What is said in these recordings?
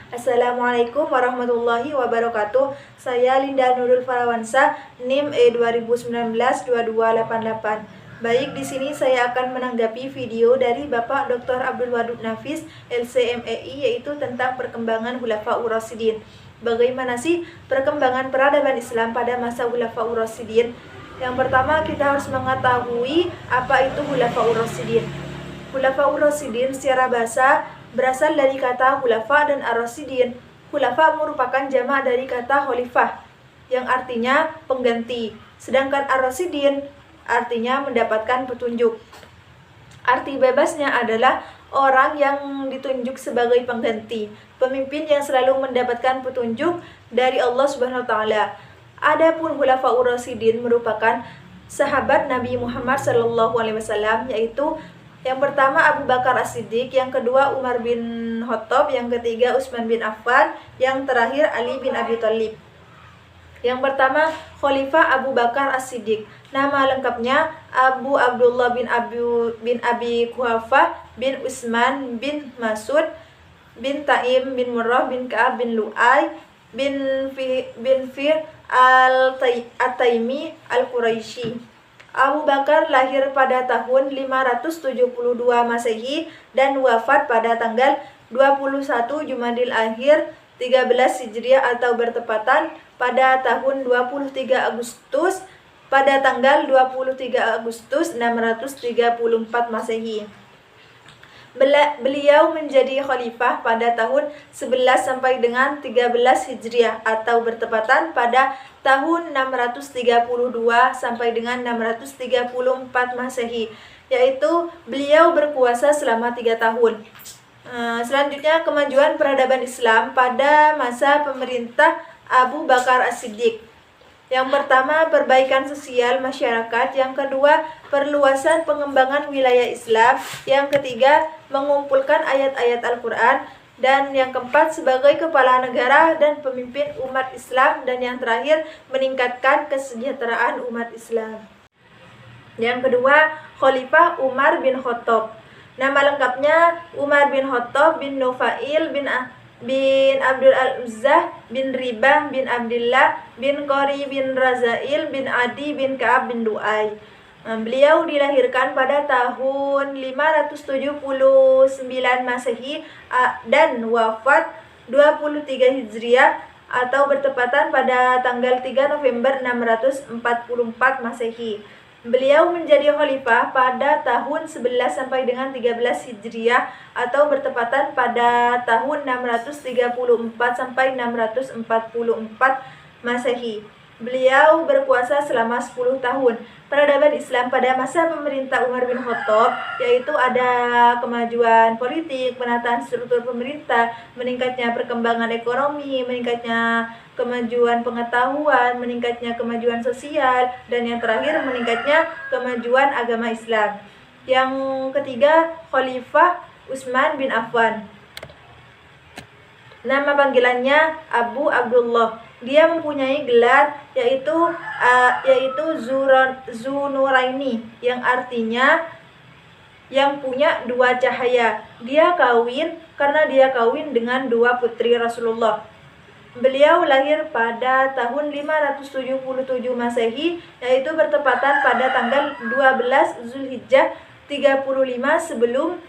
Assalamualaikum warahmatullahi wabarakatuh. Saya Linda Nurul Farawansa, NIM E2019-2288. Baik, di sini saya akan menanggapi video dari Bapak Dr. Abdul Wadud Nafis, LCMEI, yaitu tentang perkembangan Khulafaur Rasyidin. Bagaimana sih perkembangan peradaban Islam pada masa Khulafaur Rasyidin? Yang pertama, kita harus mengetahui apa itu Khulafaur Rasyidin. Khulafaur Rasyidin secara bahasa berasal dari kata khulafa dan ar-rasyidin. Khulafa merupakan jamak dari kata khalifah yang artinya pengganti, sedangkan ar-rasyidin artinya mendapatkan petunjuk. Arti bebasnya adalah orang yang ditunjuk sebagai pengganti, pemimpin yang selalu mendapatkan petunjuk dari Allah Subhanahu wa taala. Adapun Khulafaur Rasyidin merupakan sahabat Nabi Muhammad SAW, yaitu yang pertama Abu Bakar As-Siddiq, yang kedua Umar bin Khattab, yang ketiga Utsman bin Affan, yang terakhir Ali bin Abi Thalib. Yang pertama, Khalifah Abu Bakar As-Siddiq. Nama lengkapnya Abu Abdullah bin Abi Quhafah bin Utsman bin Mas'ud bin Taim bin Murrah bin Ka'ab bin Lu'ay bin Fir al-Taimi al-Quraisy. Abu Bakar lahir pada tahun 572 Masehi dan wafat pada tanggal 21 Jumadil Akhir 13 Hijriah atau bertepatan pada tahun 23 Agustus pada tanggal 23 Agustus 634 Masehi. Beliau menjadi khalifah pada tahun 11 sampai dengan 13 Hijriah atau bertepatan pada tahun 632 sampai dengan 634 Masehi, yaitu beliau berkuasa selama 3 tahun. Selanjutnya, kemajuan peradaban Islam pada masa pemerintah Abu Bakar As-Siddiq. Yang pertama, perbaikan sosial masyarakat. Yang kedua, perluasan pengembangan wilayah Islam. Yang ketiga, mengumpulkan ayat-ayat Al-Quran. Dan yang keempat, sebagai kepala negara dan pemimpin umat Islam. Dan yang terakhir, meningkatkan kesejahteraan umat Islam. Yang kedua, Khalifah Umar bin Khattab. Nama lengkapnya Umar bin Khattab bin Nufail bin Abdul Al-Uzzah bin Ribah bin Abdullah bin Qori bin Razail bin Adi bin Ka'ab bin Lu'ay. Beliau dilahirkan pada tahun 579 Masehi dan wafat 23 Hijriah atau bertepatan pada tanggal 3 November 644 Masehi. Beliau menjadi khalifah pada tahun 11 sampai dengan 13 Hijriah atau bertepatan pada tahun 634 sampai 644 Masehi. Beliau berkuasa selama 10 tahun. Peradaban Islam pada masa pemerintah Umar bin Khattab, yaitu ada kemajuan politik, penataan struktur pemerintah, meningkatnya perkembangan ekonomi, meningkatnya kemajuan pengetahuan, meningkatnya kemajuan sosial, dan yang terakhir meningkatnya kemajuan agama Islam. Yang ketiga, Khalifah Utsman bin Affan. Nama panggilannya Abu Abdullah. Dia mempunyai gelar yaitu Zunuraini, yang artinya yang punya dua cahaya. Dia kawin dengan dua putri Rasulullah. Beliau lahir pada tahun 577 Masehi, yaitu bertepatan pada tanggal 12 Zulhijjah 35 sebelum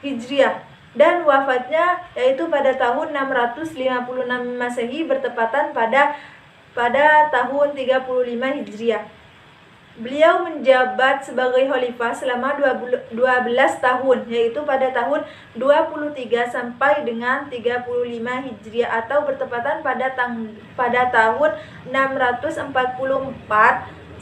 Hijriah, dan wafatnya yaitu pada tahun 656 Masehi bertepatan pada tahun 35 Hijriah. Beliau menjabat sebagai khalifah selama 12 tahun, yaitu pada tahun 23 sampai dengan 35 Hijriah atau bertepatan pada tahun 644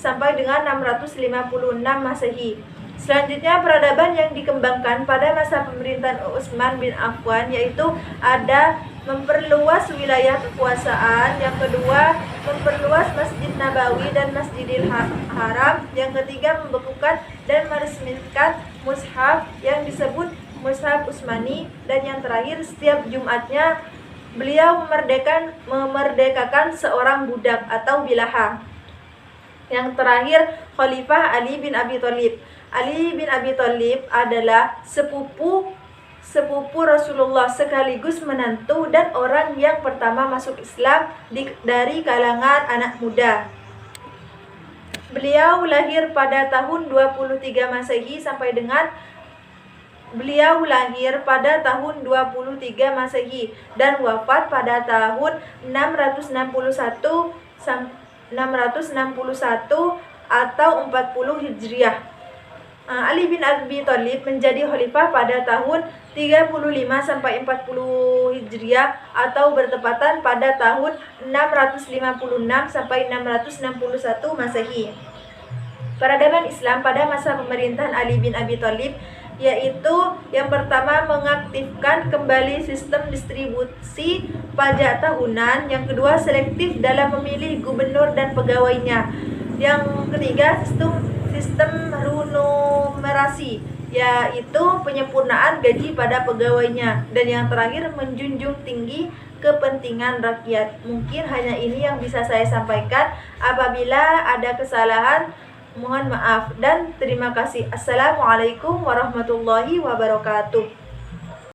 sampai dengan 656 Masehi. Selanjutnya, peradaban yang dikembangkan pada masa pemerintahan Utsman bin Affan yaitu ada memperluas wilayah kekuasaan, yang kedua memperluas Masjid Nabawi dan Masjidil Haram, yang ketiga membekukan dan meresmikan mushaf yang disebut Mushaf Utsmani, dan yang terakhir setiap Jumatnya beliau memerdekakan seorang budak atau bilaha. Yang terakhir, Khalifah Ali bin Abi Thalib. Ali bin Abi Thalib adalah sepupu sepupu Rasulullah sekaligus menantu dan orang yang pertama masuk Islam dari kalangan anak muda. Beliau lahir pada tahun 23 Masehi Beliau lahir pada tahun 23 Masehi dan wafat pada tahun 661 atau 40 Hijriah. Ali bin Abi Thalib menjadi khalifah pada tahun 35 sampai 40 Hijriah atau bertepatan pada tahun 656 sampai 661 Masehi. Peradaban Islam pada masa pemerintahan Ali bin Abi Thalib yaitu yang pertama mengaktifkan kembali sistem distribusi pajak tahunan, yang kedua selektif dalam memilih gubernur dan pegawainya, yang ketiga sistem remunerasi yaitu penyempurnaan gaji pada pegawainya, dan yang terakhir menjunjung tinggi kepentingan rakyat. Mungkin hanya ini yang bisa saya sampaikan. Apabila ada kesalahan, mohon maaf dan terima kasih. Assalamualaikum warahmatullahi wabarakatuh.